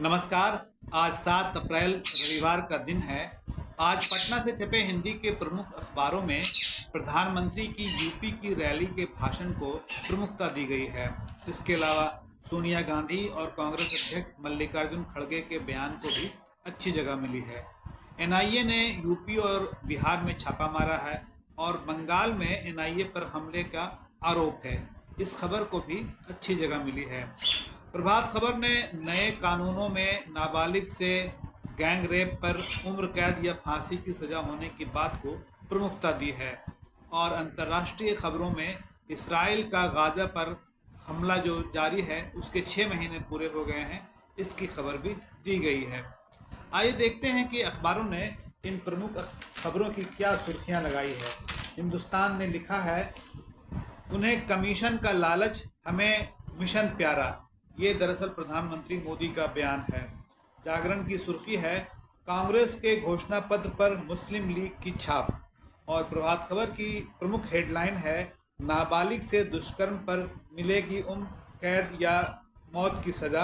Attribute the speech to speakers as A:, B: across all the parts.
A: नमस्कार। आज 7 अप्रैल रविवार का दिन है। आज पटना से छपे हिंदी के प्रमुख अखबारों में प्रधानमंत्री की यूपी की रैली के भाषण को प्रमुखता दी गई है। इसके अलावा सोनिया गांधी और कांग्रेस अध्यक्ष मल्लिकार्जुन खड़गे के बयान को भी अच्छी जगह मिली है। एनआईए ने यूपी और बिहार में छापा मारा है और बंगाल में एनआईए पर हमले का आरोप है। इस खबर को भी अच्छी जगह मिली है। प्रभात खबर ने नए कानूनों में नाबालिग से गैंग रेप पर उम्र कैद या फांसी की सजा होने की बात को प्रमुखता दी है और अंतर्राष्ट्रीय खबरों में इसराइल का गाजा पर हमला जो जारी है उसके 6 महीने पूरे हो गए हैं, इसकी खबर भी दी गई है। आइए देखते हैं कि अखबारों ने इन प्रमुख खबरों की क्या सुर्खियां लगाई है। हिंदुस्तान ने लिखा है, उन्हें कमीशन का लालच, हमें मिशन प्यारा। ये दरअसल प्रधानमंत्री मोदी का बयान है। जागरण की सुर्खी है, कांग्रेस के घोषणा पत्र पर मुस्लिम लीग की छाप। और प्रभात खबर की प्रमुख हेडलाइन है, नाबालिग से दुष्कर्म पर मिलेगी उम्र कैद या मौत की सजा।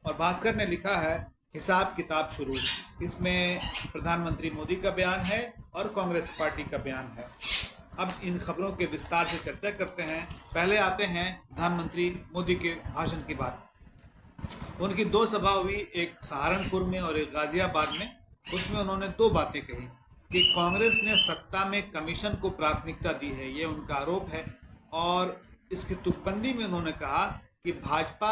A: और भास्कर ने लिखा है, हिसाब किताब शुरू। इसमें प्रधानमंत्री मोदी का बयान है और कांग्रेस पार्टी का बयान है। अब इन खबरों के विस्तार से चर्चा करते हैं। पहले आते हैं प्रधानमंत्री मोदी के भाषण की बात। उनकी 2 सभा हुई, एक सहारनपुर में और एक गाजियाबाद में। उसमें उन्होंने 2 बातें कही कि कांग्रेस ने सत्ता में कमीशन को प्राथमिकता दी है, ये उनका आरोप है। और इसकी तुकबंदी में उन्होंने कहा कि भाजपा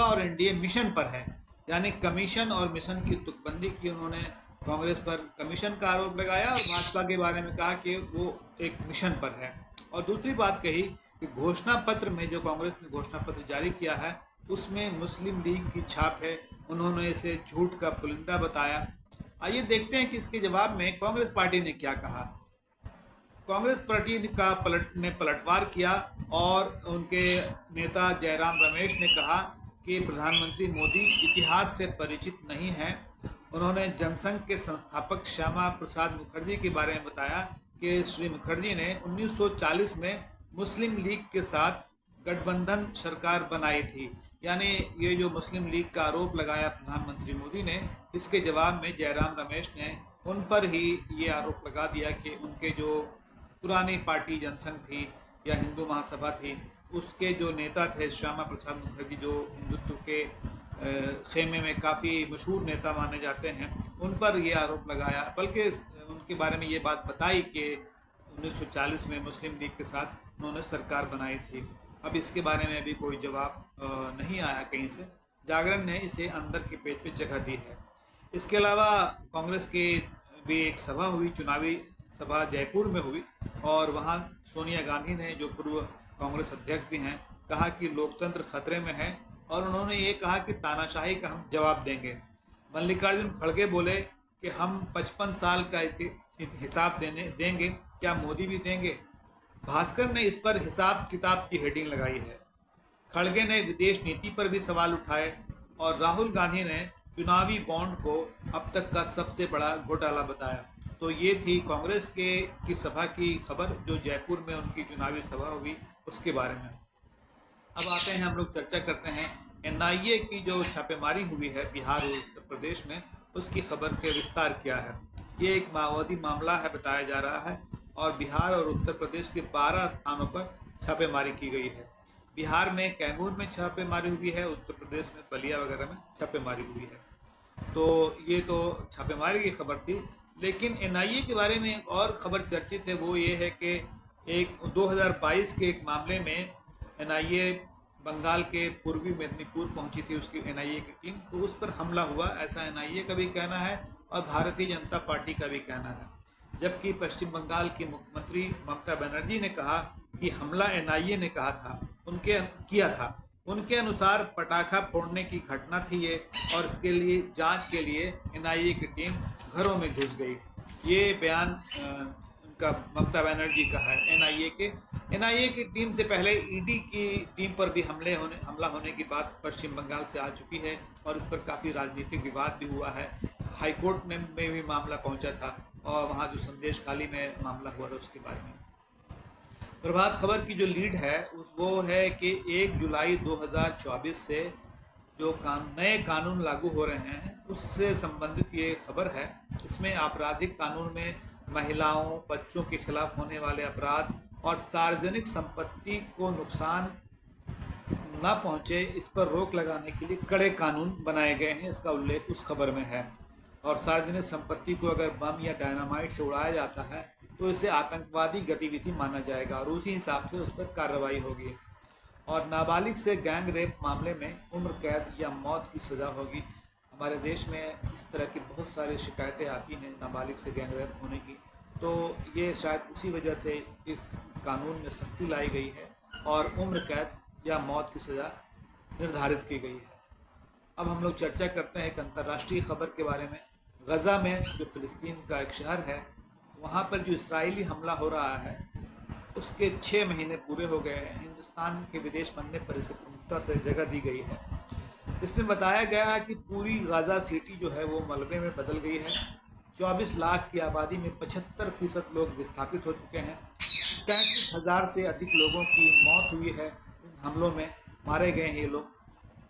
A: और एनडीए मिशन पर है, यानी कमीशन और मिशन की तुकबंदी की। उन्होंने कांग्रेस पर कमीशन का आरोप लगाया और भाजपा के बारे में कहा कि वो एक मिशन पर है। और दूसरी बात कही कि घोषणा पत्र में, जो कांग्रेस ने घोषणा पत्र जारी किया है, उसमें मुस्लिम लीग की छाप है। उन्होंने इसे झूठ का पुलिंदा बताया। आइए देखते हैं कि इसके जवाब में कांग्रेस पार्टी ने क्या कहा। कांग्रेस पार्टी ने पलटवार किया और उनके नेता जयराम रमेश ने कहा कि प्रधानमंत्री मोदी इतिहास से परिचित नहीं हैं। उन्होंने जनसंघ के संस्थापक श्यामा प्रसाद मुखर्जी के बारे में बताया कि श्री मुखर्जी ने 1940 में मुस्लिम लीग के साथ गठबंधन सरकार बनाई थी। यानी ये जो मुस्लिम लीग का आरोप लगाया प्रधानमंत्री मोदी ने, इसके जवाब में जयराम रमेश ने उन पर ही ये आरोप लगा दिया कि उनके जो पुरानी पार्टी जनसंघ थी या हिंदू महासभा थी, उसके जो नेता थे श्यामा प्रसाद मुखर्जी, जो हिंदुत्व के खेमे में काफ़ी मशहूर नेता माने जाते हैं, उन पर ये आरोप लगाया। बल्कि उनके बारे में ये बात बताई कि 1940 में मुस्लिम लीग के साथ उन्होंने सरकार बनाई थी। अब इसके बारे में अभी कोई जवाब नहीं आया कहीं से। जागरण ने इसे अंदर के पेज पे जगह दी है। इसके अलावा कांग्रेस की भी एक सभा हुई, चुनावी सभा जयपुर में हुई, और वहाँ सोनिया गांधी ने, जो पूर्व कांग्रेस अध्यक्ष भी हैं, कहा कि लोकतंत्र खतरे में है। और उन्होंने ये कहा कि तानाशाही का हम जवाब देंगे। मल्लिकार्जुन खड़गे बोले कि हम 55 साल का हिसाब देंगे, क्या मोदी भी देंगे? भास्कर ने इस पर हिसाब किताब की हेडिंग लगाई है। खड़गे ने विदेश नीति पर भी सवाल उठाए और राहुल गांधी ने चुनावी बॉन्ड को अब तक का सबसे बड़ा घोटाला बताया। तो ये थी कांग्रेस की सभा की खबर, जो जयपुर में उनकी चुनावी सभा हुई, उसके बारे में। अब आते हैं, हम लोग चर्चा करते हैं एनआईए की जो छापेमारी हुई है बिहार और उत्तर प्रदेश में, उसकी खबर के विस्तार क्या है। ये एक माओवादी मामला है बताया जा रहा है, और बिहार और उत्तर प्रदेश के 12 स्थानों पर छापेमारी की गई है। बिहार में कैमूर में छापेमारी हुई है, उत्तर प्रदेश में बलिया वगैरह में छापेमारी हुई है। तो ये तो छापेमारी की खबर थी। लेकिन एनआईए के बारे में एक और खबर चर्चित है, वो ये है कि एक 2022 के एक मामले में एनआईए बंगाल के पूर्वी मेदिनीपुर पहुंची थी, उसकी एनआईए की टीम, तो उस पर हमला हुआ, ऐसा एनआईए का भी कहना है और भारतीय जनता पार्टी का भी कहना है। जबकि पश्चिम बंगाल की मुख्यमंत्री ममता बनर्जी ने कहा कि हमला एनआईए ने किया था। उनके अनुसार पटाखा फोड़ने की घटना थी ये, और इसके लिए जांच के लिए एनआईए की टीम घरों में घुस गई। ये बयान उनका ममता बनर्जी का है। एनआईए की टीम से पहले ईडी की टीम पर भी हमला होने की बात पश्चिम बंगाल से आ चुकी है, और इस पर काफ़ी राजनीतिक विवाद भी हुआ है। हाईकोर्ट में भी मामला पहुंचा था, और वहाँ जो संदेश खाली में मामला हुआ था उसके बारे में। प्रभात खबर की जो लीड है वो है कि 1 जुलाई 2024 से जो नए कानून लागू हो रहे हैं उससे संबंधित ये खबर है। इसमें आपराधिक कानून में महिलाओं, बच्चों के खिलाफ होने वाले अपराध और सार्वजनिक संपत्ति को नुकसान न पहुंचे, इस पर रोक लगाने के लिए कड़े कानून बनाए गए हैं, इसका उल्लेख उस खबर में है। और सार्वजनिक संपत्ति को अगर बम या डायनामाइट से उड़ाया जाता है तो इसे आतंकवादी गतिविधि माना जाएगा और उसी हिसाब से उस पर कार्रवाई होगी। और नाबालिग से गैंग रेप मामले में उम्र कैद या मौत की सज़ा होगी। हमारे देश में इस तरह की बहुत सारी शिकायतें आती हैं नाबालिग से गैंग रेप होने की, तो ये शायद उसी वजह से इस कानून में सख्ती लाई गई है और उम्र कैद या मौत की सज़ा निर्धारित की गई है। अब हम लोग चर्चा करते हैं एक अंतर्राष्ट्रीय खबर के बारे में। गज़ा में जो फ़िलिस्तीन का एक शहर है, वहाँ पर जो इस्राएली हमला हो रहा है उसके 6 महीने पूरे हो गए हैं। हिंदुस्तान के विदेश पन्ने पर इसे प्रमुखता से जगह दी गई है। इसमें बताया गया है कि पूरी गाज़ा सिटी जो है वो मलबे में बदल गई है। 24 लाख की आबादी में 75% लोग विस्थापित हो चुके हैं। 33,000 से अधिक लोगों की मौत हुई है इन हमलों में, मारे गए हैं ये लोग,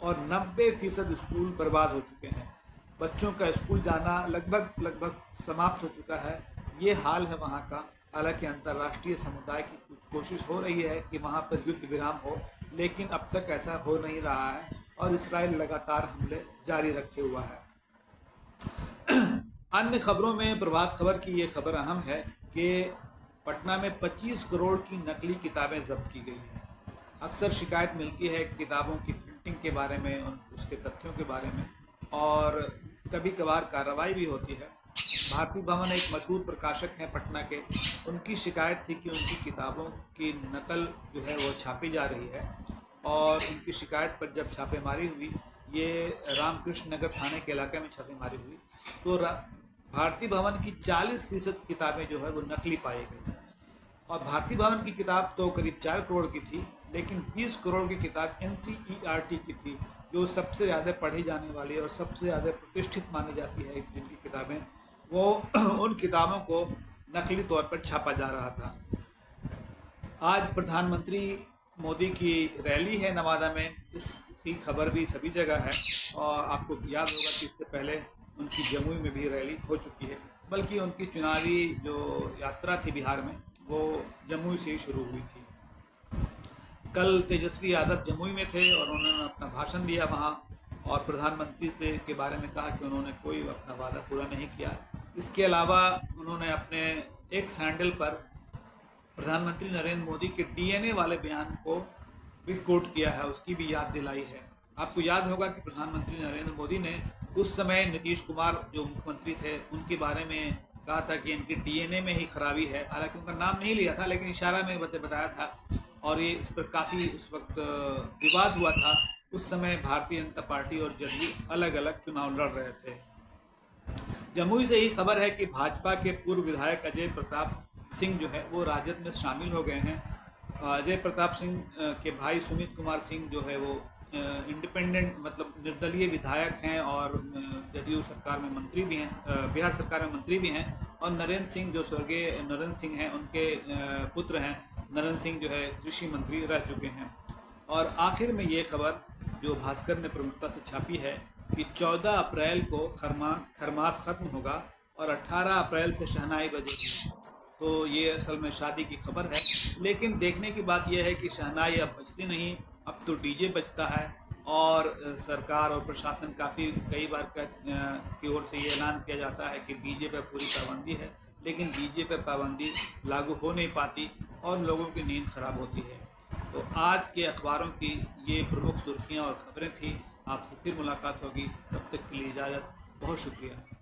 A: और 90% स्कूल बर्बाद हो चुके हैं। बच्चों का स्कूल जाना लगभग समाप्त हो चुका है। ये हाल है वहाँ का। हालांकि अंतर्राष्ट्रीय समुदाय की कुछ कोशिश हो रही है कि वहाँ पर युद्ध विराम हो, लेकिन अब तक ऐसा हो नहीं रहा है और इसराइल लगातार हमले जारी रखे हुआ है। अन्य खबरों में प्रभात खबर की ये खबर अहम है कि पटना में 25 करोड़ की नकली किताबें जब्त की गई हैं। अक्सर शिकायत मिलती है किताबों की प्रिंटिंग के बारे में, उसके तथ्यों के बारे में, और कभी कभार कार्रवाई भी होती है। भारती भवन एक मशहूर प्रकाशक हैं पटना के, उनकी शिकायत थी कि उनकी किताबों की नकल जो है वो छापी जा रही है, और उनकी शिकायत पर जब छापेमारी हुई, ये रामकृष्ण नगर थाने के इलाके में छापेमारी हुई, तो भारती भवन की 40% किताबें जो है वो नकली पाई गई। और भारती भवन की किताब तो करीब 4 करोड़ की थी, लेकिन 20 करोड़ की किताब NCERT की थी, जो सबसे ज़्यादा पढ़ी जाने वाली और सबसे ज़्यादा प्रतिष्ठित मानी जाती है जिनकी किताबें, वो उन किताबों को नकली तौर पर छापा जा रहा था। आज प्रधानमंत्री मोदी की रैली है नवादा में, इसकी खबर भी सभी जगह है, और आपको याद होगा कि इससे पहले उनकी जमुई में भी रैली हो चुकी है। बल्कि उनकी चुनावी जो यात्रा थी बिहार में, वो जमुई से ही शुरू हुई थी। कल तेजस्वी यादव जमुई में थे और उन्होंने अपना भाषण दिया वहाँ, और प्रधानमंत्री से के बारे में कहा कि उन्होंने कोई अपना वादा पूरा नहीं किया। इसके अलावा उन्होंने अपने एक हैंडल पर प्रधानमंत्री नरेंद्र मोदी के DNA वाले बयान को भी कोट किया है, उसकी भी याद दिलाई है। आपको याद होगा कि प्रधानमंत्री नरेंद्र मोदी ने उस समय नीतीश कुमार जो मुख्यमंत्री थे उनके बारे में कहा था कि इनकी DNA में ही खराबी है। हालांकि उनका नाम नहीं लिया था, लेकिन इशारा में बताया था, और ये इस पर काफ़ी उस वक्त विवाद हुआ था। उस समय भारतीय जनता पार्टी और जदयू अलग अलग चुनाव लड़ रहे थे। जमुई से ही खबर है कि भाजपा के पूर्व विधायक अजय प्रताप सिंह जो है वो राजद में शामिल हो गए हैं। अजय प्रताप सिंह के भाई सुमित कुमार सिंह जो है वो इंडिपेंडेंट मतलब निर्दलीय विधायक हैं और जदयू सरकार में मंत्री भी हैं, बिहार सरकार में मंत्री भी हैं। और नरेंद्र सिंह जो स्वर्गीय नरेंद्र सिंह हैं, उनके पुत्र हैं नरेंद्र सिंह, जो है कृषि मंत्री रह चुके हैं। और आखिर में ये खबर जो भास्कर ने प्रमुखता से छापी है कि 14 अप्रैल को खरमास ख़त्म होगा और 18 अप्रैल से शहनाई बजेगी। तो ये असल में शादी की खबर है, लेकिन देखने की बात यह है कि शहनाई अब बजती नहीं, अब तो डीजे बजता है। और सरकार और प्रशासन कई बार की ओर से ये ऐलान किया जाता है कि डीजे पर पूरी पाबंदी है, लेकिन डीजे पर पाबंदी लागू हो नहीं पाती और लोगों की नींद खराब होती है। तो आज के अखबारों की ये प्रमुख सुर्खियाँ और ख़बरें थी। आपसे फिर मुलाकात होगी, तब तक के लिए इजाज़त। बहुत शुक्रिया।